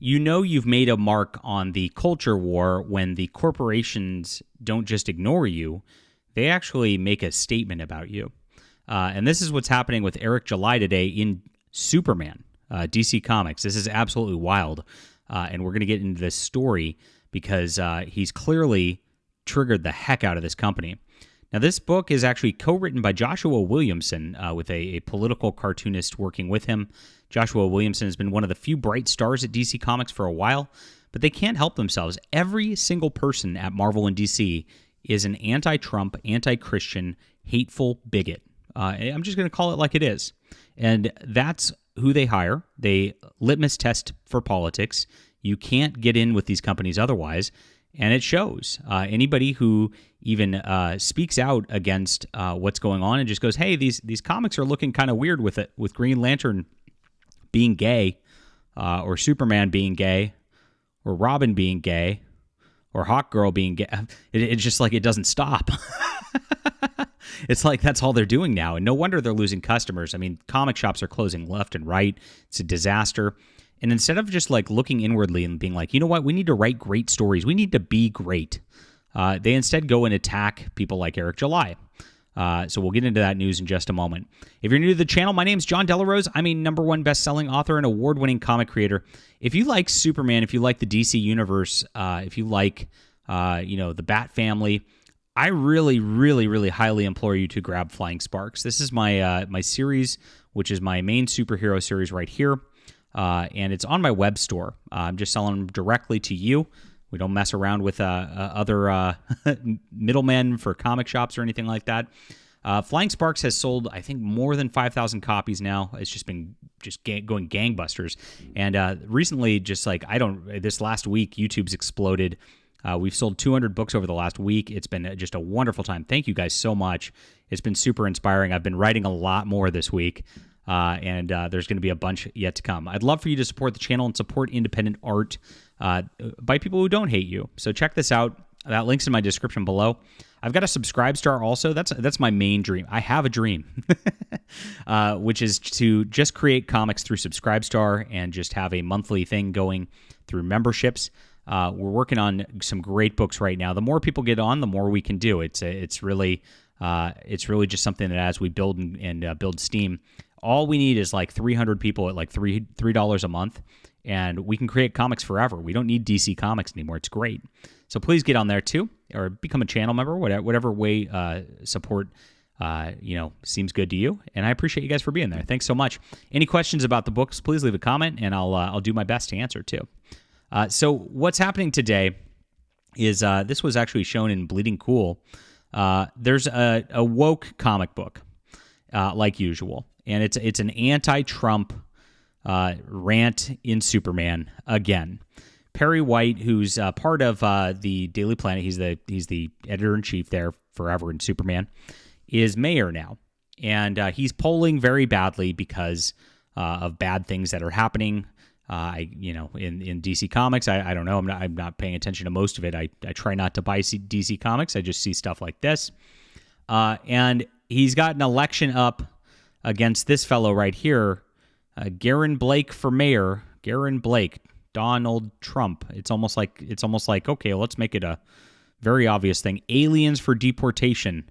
You know you've made a mark on the culture war when the corporations don't just ignore you, they actually make a statement about you. And this is what's happening with Eric July today in Superman, DC Comics. This is absolutely wild. And we're going to get into this story because he's clearly triggered the heck out of this company. Now, this book is actually co-written by Joshua Williamson with a political cartoonist working with him. Joshua Williamson has been one of the few bright stars at DC Comics for a while, but they can't help themselves. Every single person at Marvel and DC is an anti-Trump, anti-Christian, hateful bigot. I'm just going to call it like it is. And that's who they hire. They litmus test for politics. You can't get in with these companies otherwise, and it shows. Anybody who even speaks out against what's going on and just goes, hey, these comics are looking kind of weird with it, with Green Lantern being gay, or Superman being gay, or Robin being gay, or Hawkgirl being gay. It's just like it doesn't stop. It's like that's all they're doing now, and no wonder they're losing customers. I mean, comic shops are closing left and right. It's a disaster. And instead of just like looking inwardly and being like, you know what, we need to write great stories, we need to be great, they instead go and attack people like Eric July. So we'll get into that news in just a moment. If you're new to the channel, my name's John Delarose. I'm a #1 best-selling author and award-winning comic creator. If you like Superman, if you like the DC universe, if you like the Bat family, I really, really, really highly implore you to grab Flying Sparks. This is my my series, which is my main superhero series right here, and it's on my web store. I'm just selling them directly to you. We don't mess around with other middlemen for comic shops or anything like that. Flying Sparks has sold, I think, more than 5,000 copies now. It's just been going gangbusters. And recently, just like this last week, YouTube's exploded. We've sold 200 books over the last week. It's been just a wonderful time. Thank you guys so much. It's been super inspiring. I've been writing a lot more this week, and there's going to be a bunch yet to come. I'd love for you to support the channel and support independent art by people who don't hate you. So check this out. That link's in my description below. I've got a Subscribe Star also. That's my main dream. I have a dream, which is to just create comics through Subscribe Star and just have a monthly thing going through memberships. We're working on some great books right now. The more people get on, the more we can do. It's really just something that as we build and build steam, all we need is like 300 people at like $3 a month, and we can create comics forever. We don't need DC Comics anymore. It's great. So please get on there too, or become a channel member, whatever way support seems good to you. And I appreciate you guys for being there. Thanks so much. Any questions about the books, please leave a comment, and I'll do my best to answer too. So what's happening today is this was actually shown in Bleeding Cool. There's a woke comic book, like usual, and it's an anti-Trump rant in Superman again. Perry White, who's part of the Daily Planet, he's the editor-in-chief there forever in Superman, is mayor now, and he's polling very badly because of bad things that are happening. In DC Comics, I don't know. I'm not paying attention to most of it. I try not to buy DC Comics. I just see stuff like this. And he's got an election up against this fellow right here, Garen Blake for mayor. Garen Blake, Donald Trump. It's almost like okay, let's make it a very obvious thing. Aliens for deportation.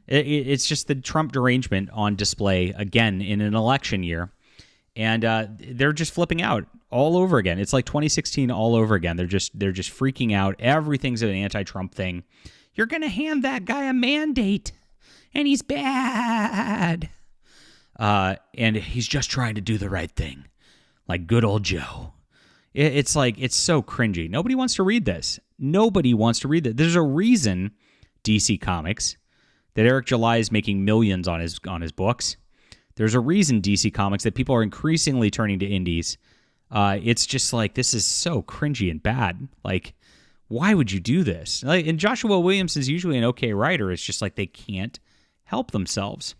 It's just the Trump derangement on display again in an election year. And they're just flipping out all over again. It's like 2016 all over again. They're just freaking out. Everything's an anti-Trump thing. You're going to hand that guy a mandate, and he's bad. And he's just trying to do the right thing, like good old Joe. It's like, it's so cringy. Nobody wants to read this. Nobody wants to read this. There's a reason DC Comics that Eric July is making millions on his books. There's a reason DC Comics that people are increasingly turning to indies. It's just like, this is so cringy and bad. Like, why would you do this? Like, and Joshua Williamson's usually an okay writer. It's just like they can't help themselves.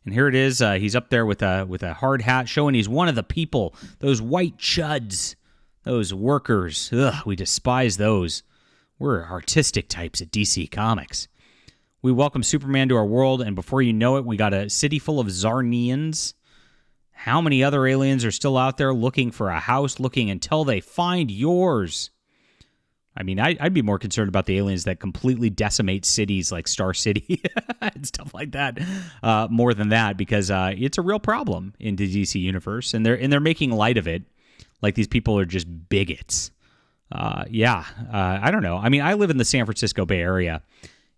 And here it is. He's up there with a hard hat, showing he's one of the people. Those white chuds, those workers. Ugh, we despise those. We're artistic types at DC Comics. We welcome Superman to our world, and before you know it, we got a city full of Zarnians. How many other aliens are still out there looking for a house, looking until they find yours? I mean, I'd be more concerned about the aliens that completely decimate cities like Star City and stuff like that, more than that, because it's a real problem in the DC universe, and they're making light of it, like these people are just bigots. I don't know. I mean, I live in the San Francisco Bay Area,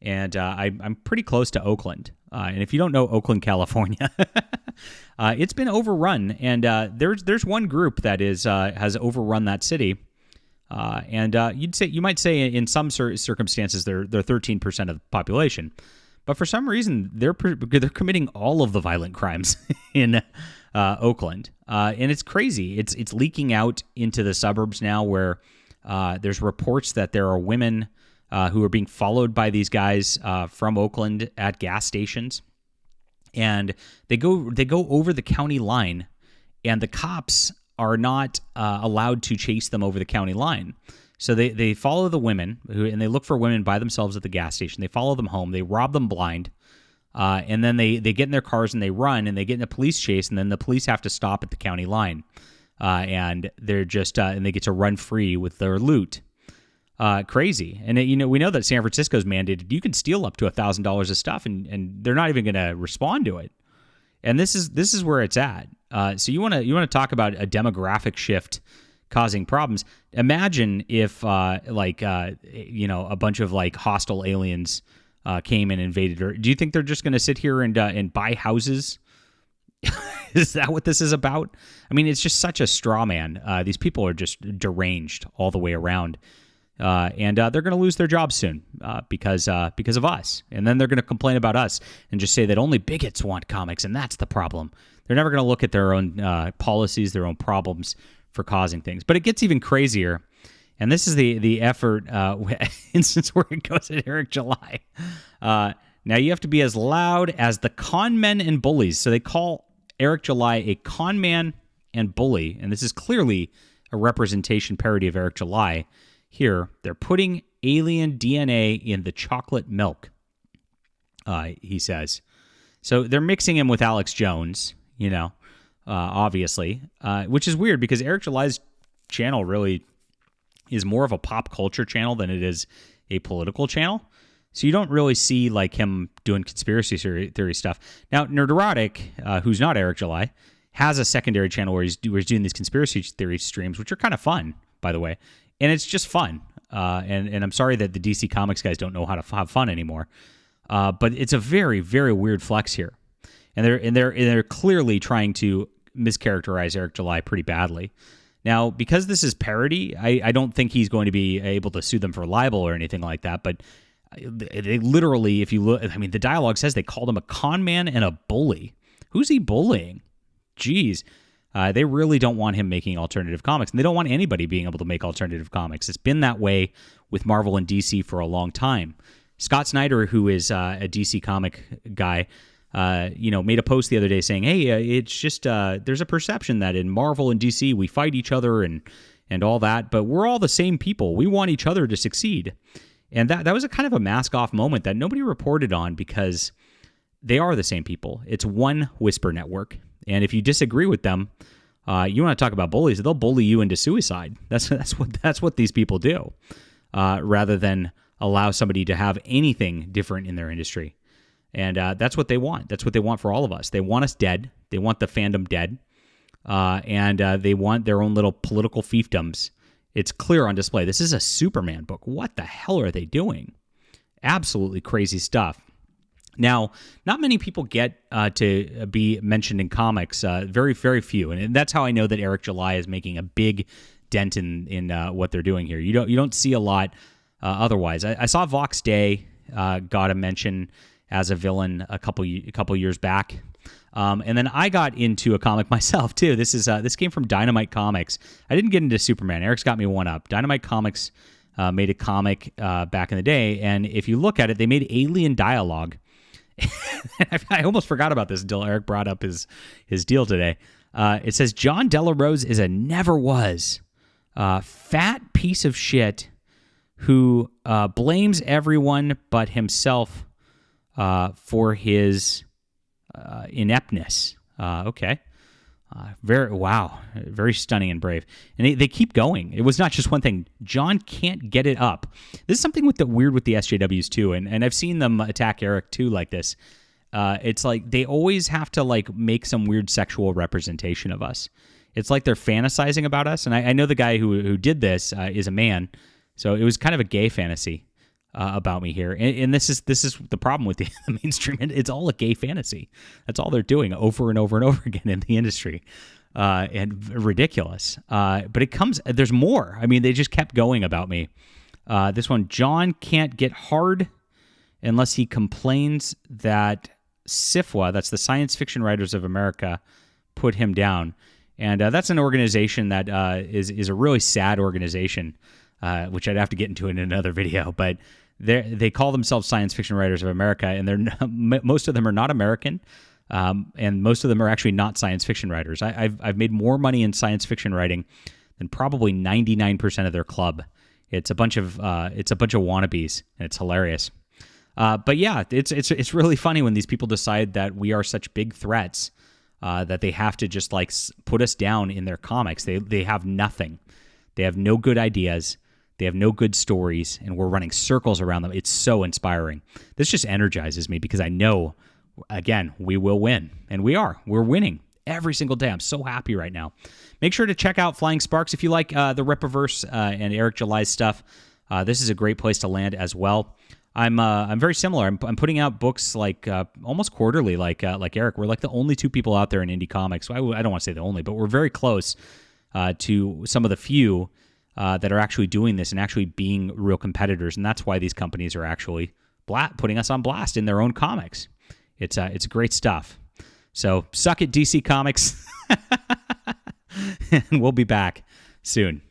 and I'm pretty close to Oakland. And if you don't know Oakland, California, it's been overrun, and there's one group that has overrun that city. You might say in some circumstances they're 13% of the population, but for some reason they're committing all of the violent crimes in Oakland, and it's crazy. It's leaking out into the suburbs now, where there's reports that there are women who are being followed by these guys from Oakland at gas stations, and they go over the county line, and the cops are not allowed to chase them over the county line. So they follow the women, and they look for women by themselves at the gas station. They follow them home. They rob them blind. And then they get in their cars and they run, and they get in a police chase, and then the police have to stop at the county line. And they're just and they get to run free with their loot. Crazy. And we know that San Francisco's mandated you can steal up to $1,000 of stuff, and they're not even going to respond to it. And this is where it's at. So you want to talk about a demographic shift causing problems. Imagine if a bunch of like hostile aliens came and invaded her. Do you think they're just going to sit here and buy houses? Is that what this is about? I mean, it's just such a straw man. These people are just deranged all the way around. And they're going to lose their jobs soon because of us. And then they're going to complain about us and just say that only bigots want comics, and that's the problem. They're never going to look at their own policies, their own problems for causing things. But it gets even crazier. And this is the effort instance where it goes at Eric July. Now you have to be as loud as the con men and bullies. So they call Eric July a con man and bully. And this is clearly a representation parody of Eric July. Here, they're putting alien DNA in the chocolate milk, he says. So they're mixing him with Alex Jones, obviously, which is weird because Eric July's channel really is more of a pop culture channel than it is a political channel. So you don't really see like him doing conspiracy theory stuff. Now, Nerderotic, who's not Eric July, has a secondary channel where he's doing these conspiracy theory streams, which are kind of fun, by the way. And it's just fun. And I'm sorry that the DC Comics guys don't know how to have fun anymore. But it's a very, very weird flex here. And they're clearly trying to mischaracterize Eric July pretty badly. Now, because this is parody, I don't think he's going to be able to sue them for libel or anything like that. But they literally, if you look, I mean, the dialogue says they called him a con man and a bully. Who's he bullying? Jeez. They really don't want him making alternative comics, and they don't want anybody being able to make alternative comics. It's been that way with Marvel and DC for a long time. Scott Snyder, who is a DC comic guy, made a post the other day saying, "Hey, it's just there's a perception that in Marvel and DC we fight each other and all that, but we're all the same people. We want each other to succeed." And that was a kind of a mask-off moment that nobody reported on because they are the same people. It's one whisper network. And if you disagree with them, you want to talk about bullies, they'll bully you into suicide. That's what these people do, rather than allow somebody to have anything different in their industry. And that's what they want. That's what they want for all of us. They want us dead. They want the fandom dead. And they want their own little political fiefdoms. It's clear on display. This is a Superman book. What the hell are they doing? Absolutely crazy stuff. Now, not many people get to be mentioned in comics, very, very few. And that's how I know that Eric July is making a big dent in what they're doing here. You don't see a lot otherwise. I saw Vox Day got a mention as a villain a couple years back. And then I got into a comic myself, too. This came from Dynamite Comics. I didn't get into Superman. Eric's got me one up. Dynamite Comics made a comic back in the day. And if you look at it, they made alien dialogue. I almost forgot about this until Eric brought up his deal today. It says, John Delarose is a never was fat piece of shit who blames everyone but himself for his ineptness. Okay. Very stunning and brave. And they keep going. It was not just one thing. John can't get it up. This is something with the SJWs too, and I've seen them attack Eric too like this. It's like they always have to like make some weird sexual representation of us. It's like they're fantasizing about us. And I know the guy who did this is a man, so it was kind of a gay fantasy about me here. And this is the problem with the mainstream. It's all a gay fantasy. That's all they're doing over and over and over again in the industry. And ridiculous. But there's more. I mean, they just kept going about me. This one, John can't get hard unless he complains that SFWA, that's the Science Fiction Writers of America, put him down. And that's an organization that is a really sad organization, which I'd have to get into in another video. But they call themselves Science Fiction Writers of America, and most of them are not American, and most of them are actually not science fiction writers. I've made more money in science fiction writing than probably 99% of their club. It's a bunch of wannabes, and it's hilarious. But yeah, it's really funny when these people decide that we are such big threats that they have to just like put us down in their comics. They have nothing. They have no good ideas. They have no good stories, and we're running circles around them. It's so inspiring. This just energizes me because I know, again, we will win, and we are. We're winning every single day. I'm so happy right now. Make sure to check out Flying Sparks if you like the Rippaverse and Eric July's stuff. This is a great place to land as well. I'm very similar. I'm putting out books like almost quarterly, like Eric. We're like the only two people out there in indie comics. So I don't want to say the only, but we're very close to some of the few that are actually doing this and actually being real competitors. And that's why these companies are actually putting us on blast in their own comics. It's great stuff. So suck it, DC Comics, and we'll be back soon.